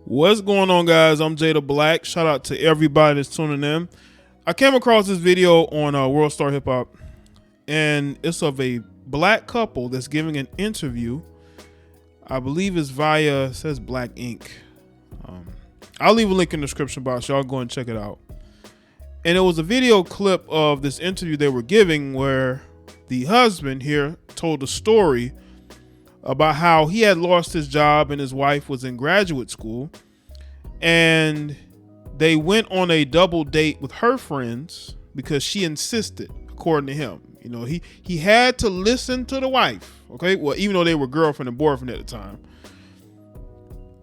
What's going on, guys? I'm Jay the Black. Shout out to everybody that's tuning in. I came across this video on World Star Hip Hop, and it's of a black couple that's giving an interview. I believe it's via, it says Black Ink. I'll leave a link in the description box. Y'all go and check it out. And it was a video clip of this interview they were giving where the husband here told a story about how he had lost his job and his wife was in graduate school, and they went on a double date with her friends because she insisted, according to him. You know, he had to listen to the wife, okay? Well, even though they were girlfriend and boyfriend at the time.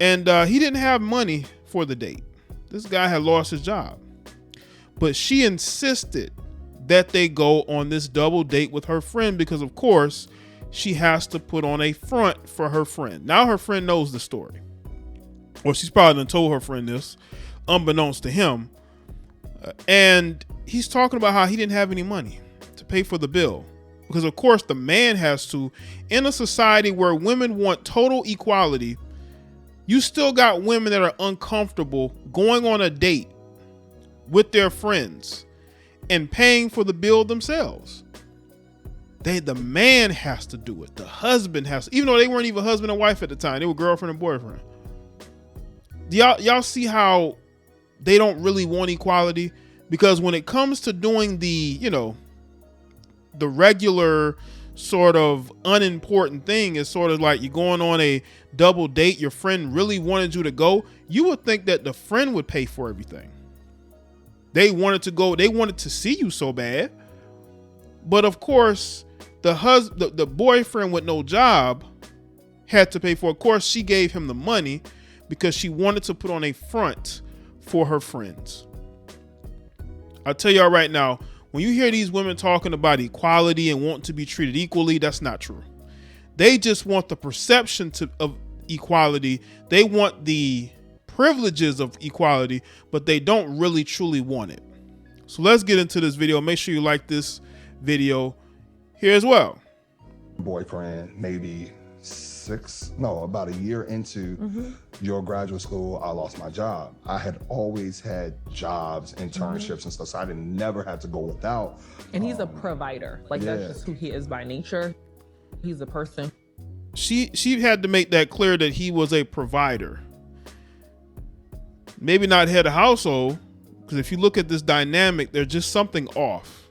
And he didn't have money for the date. This guy had lost his job. But she insisted that they go on this double date with her friend because, of course, she has to put on a front for her friend. Now her friend knows the story. Or she's probably done told her friend this, unbeknownst to him. And he's talking about how he didn't have any money to pay for the bill. Because, of course, the man has to. In a society where women want total equality, you still got women that are uncomfortable going on a date with their friends and paying for the bill themselves. The man has to do it. The husband has to, even though they weren't even husband and wife at the time. They were girlfriend and boyfriend. Y'all see how they don't really want equality? Because when it comes to doing the regular sort of unimportant thing, is sort of like you're going on a double date, your friend really wanted you to go, you would think that the friend would pay for everything. They wanted to go, they wanted to see you so bad. But of course, the boyfriend with no job had to pay for it. Of course, she gave him the money because she wanted to put on a front for her friends. I'll tell y'all right now, when you hear these women talking about equality and want to be treated equally, that's not true. They just want the perception of equality. They want the privileges of equality, but they don't really truly want it. So let's get into this video. Make sure you like this video here as well. Boyfriend, maybe about a year into your graduate school, I lost my job. I had always had jobs, internships and stuff, so I never had to go without. And he's a provider. Like, that's just who he is by nature. He's a person. She had to make that clear that he was a provider. Maybe not head of household, because if you look at this dynamic, there's just something off,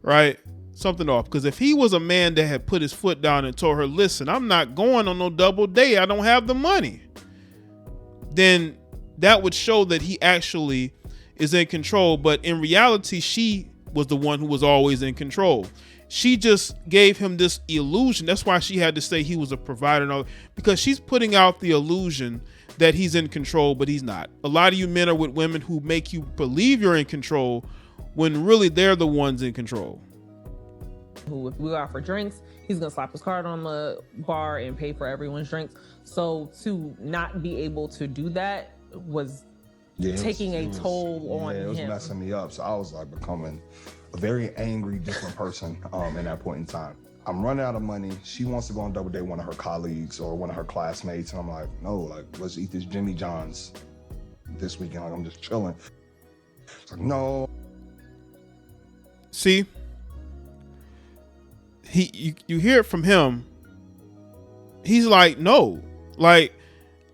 right? Something off. Because if he was a man that had put his foot down and told her, listen, I'm not going on no double date, I don't have the money, then that would show that he actually is in control. But in reality, she was the one who was always in control. She just gave him this illusion. That's why she had to say he was a provider, and all, because she's putting out the illusion that he's in control, but he's not. A lot of you men are with women who make you believe you're in control when really they're the ones in control. Who, if we go out for drinks, he's gonna slap his card on the bar and pay for everyone's drinks. So to not be able to do that was taking a toll on him. It was messing me up. So I was like becoming a very angry, different person in that point in time. I'm running out of money. She wants to go on double date with one of her colleagues or one of her classmates. And I'm like, no, like, let's eat this Jimmy John's this weekend. Like, I'm just chilling. It's like, no. See, you hear it from him. He's like, no, like,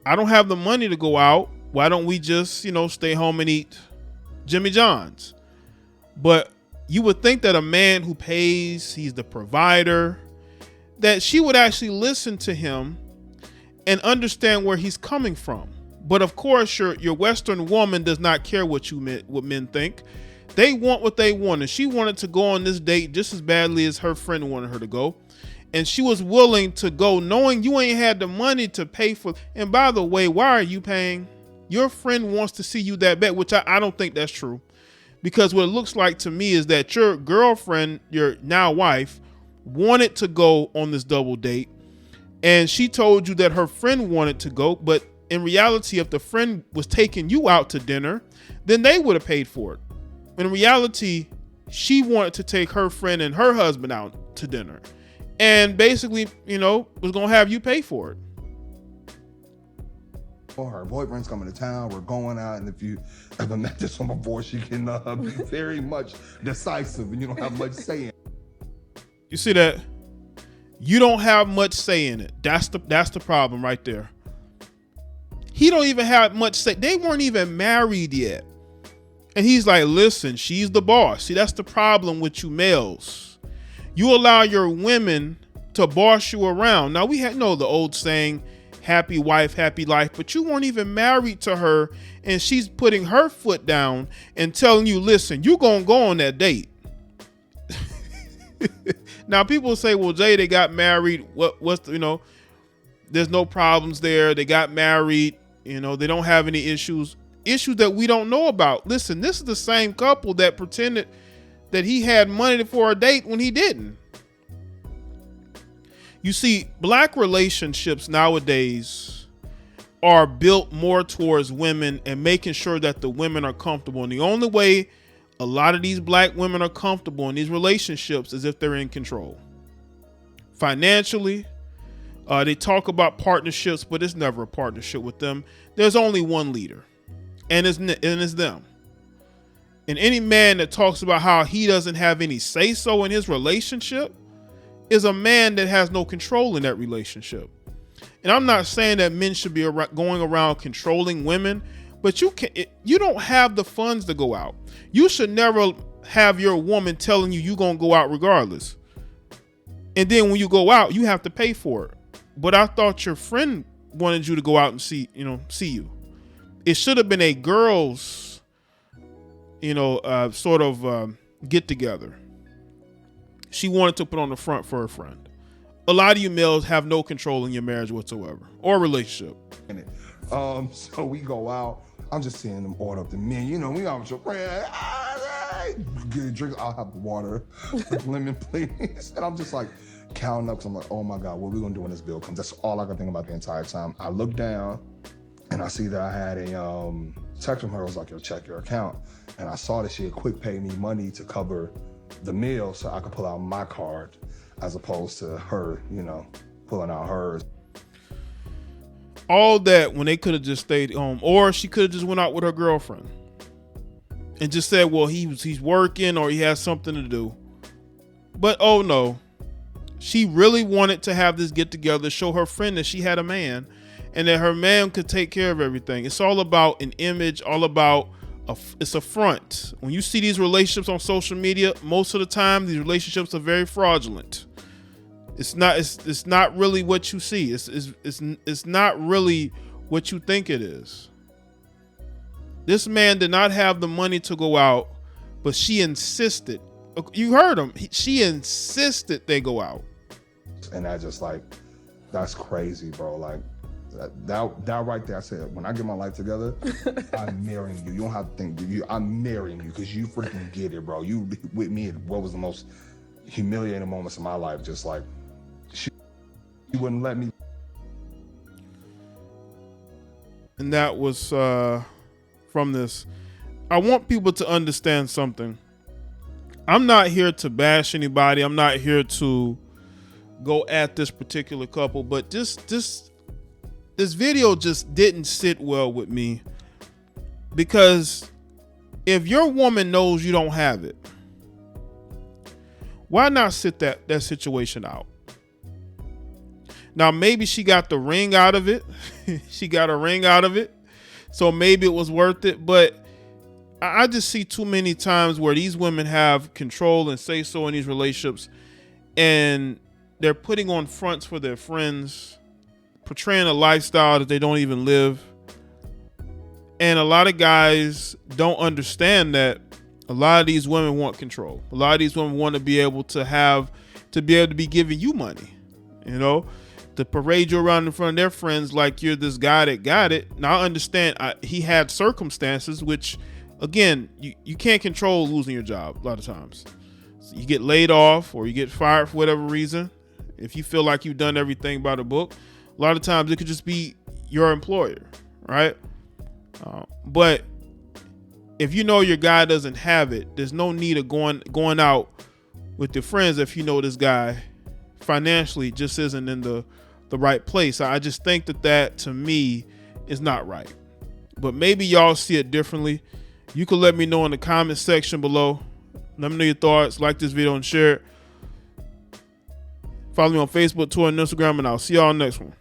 I don't have the money to go out. Why don't we just, stay home and eat Jimmy John's? But you would think that a man who pays, he's the provider, that she would actually listen to him and understand where he's coming from. But of course, your Western woman does not care what men think. They want what they want. And she wanted to go on this date just as badly as her friend wanted her to go. And she was willing to go knowing you ain't had the money to pay for. And by the way, why are you paying? Your friend wants to see you that bad, which I don't think that's true. Because what it looks like to me is that your girlfriend, your now wife, wanted to go on this double date. And she told you that her friend wanted to go. But in reality, if the friend was taking you out to dinner, then they would have paid for it. In reality, she wanted to take her friend and her husband out to dinner. And basically, was going to have you pay for it. her boyfriend's coming to town, we're going out, and if you ever met this one before, she can be very much decisive and you don't have much say in it. You see that? You don't have much say in it. That's the problem right there. He don't even have much say. They weren't even married yet. And he's like, listen, she's the boss. See, that's the problem with you males. You allow your women to boss you around. Now, we know the old saying, happy wife, happy life, but you weren't even married to her, and she's putting her foot down and telling you, listen, you're going to go on that date. Now, people say, well, Jay, they got married. There's no problems there. They got married. They don't have any issues that we don't know about. Listen, this is the same couple that pretended that he had money for a date when he didn't. You see, black relationships nowadays are built more towards women and making sure that the women are comfortable. And the only way a lot of these black women are comfortable in these relationships is if they're in control. Financially, they talk about partnerships, but it's never a partnership with them. There's only one leader, and it's them. And any man that talks about how he doesn't have any say-so in his relationship is a man that has no control in that relationship. And I'm not saying that men should be going around controlling women, but you don't have the funds to go out. You should never have your woman telling you you're going to go out regardless. And then when you go out, you have to pay for it. But I thought your friend wanted you to go out and see you. It should have been a girls, sort of get together. She wanted to put on the front for her friend. A lot of you males have no control in your marriage whatsoever or relationship. So we go out. I'm just seeing them order up the menu. We out with your friend. Get a drink. I'll have water, lemon, please. And I'm just like counting up. Cause I'm like, oh my God, what are we gonna do when this bill comes? That's all I can think about the entire time. I look down and I see that I had a text from her. It was like, yo, check your account. And I saw that she had quick paid me money to cover the meal so I could pull out my card as opposed to her, pulling out hers. All that when they could have just stayed home, or she could have just went out with her girlfriend and just said, well, he's working or he has something to do. But oh no, she really wanted to have this get together, show her friend that she had a man and that her man could take care of everything. It's all about an image, all about it's a front. When you see these relationships on social media, most of the time these relationships are very fraudulent. It's not really what you see. It's not really what you think it is. This man did not have the money to go out, but she insisted. You heard him. She insisted they go out. And I just that's crazy, bro. Like that right there. I said, when I get my life together, I'm marrying you. You don't have to think. I'm marrying you because you freaking get it, bro. You with me. What was the most humiliating moments of my life? Just like she wouldn't let me. And that was from this. I want people to understand something. I'm not here to bash anybody. I'm not here to go at this particular couple, but this video just didn't sit well with me, because if your woman knows you don't have it, why not sit that situation out? Now, maybe she got the ring out of it. She got a ring out of it. So maybe it was worth it. But I just see too many times where these women have control and say so in these relationships, and they're putting on fronts for their friends, portraying a lifestyle that they don't even live. And a lot of guys don't understand that a lot of these women want control. A lot of these women want to be able to be giving you money, to parade you around in front of their friends like you're this guy that got it. Now, I understand he had circumstances, which, again, you can't control losing your job a lot of times. So you get laid off or you get fired for whatever reason. If you feel like you've done everything by the book, a lot of times it could just be your employer, right? But if you know your guy doesn't have it, there's no need of going out with your friends if you know this guy financially just isn't in the right place. I just think that to me is not right. But maybe y'all see it differently. You can let me know in the comment section below. Let me know your thoughts. Like this video and share it. Follow me on Facebook, Twitter, and Instagram, and I'll see y'all next one.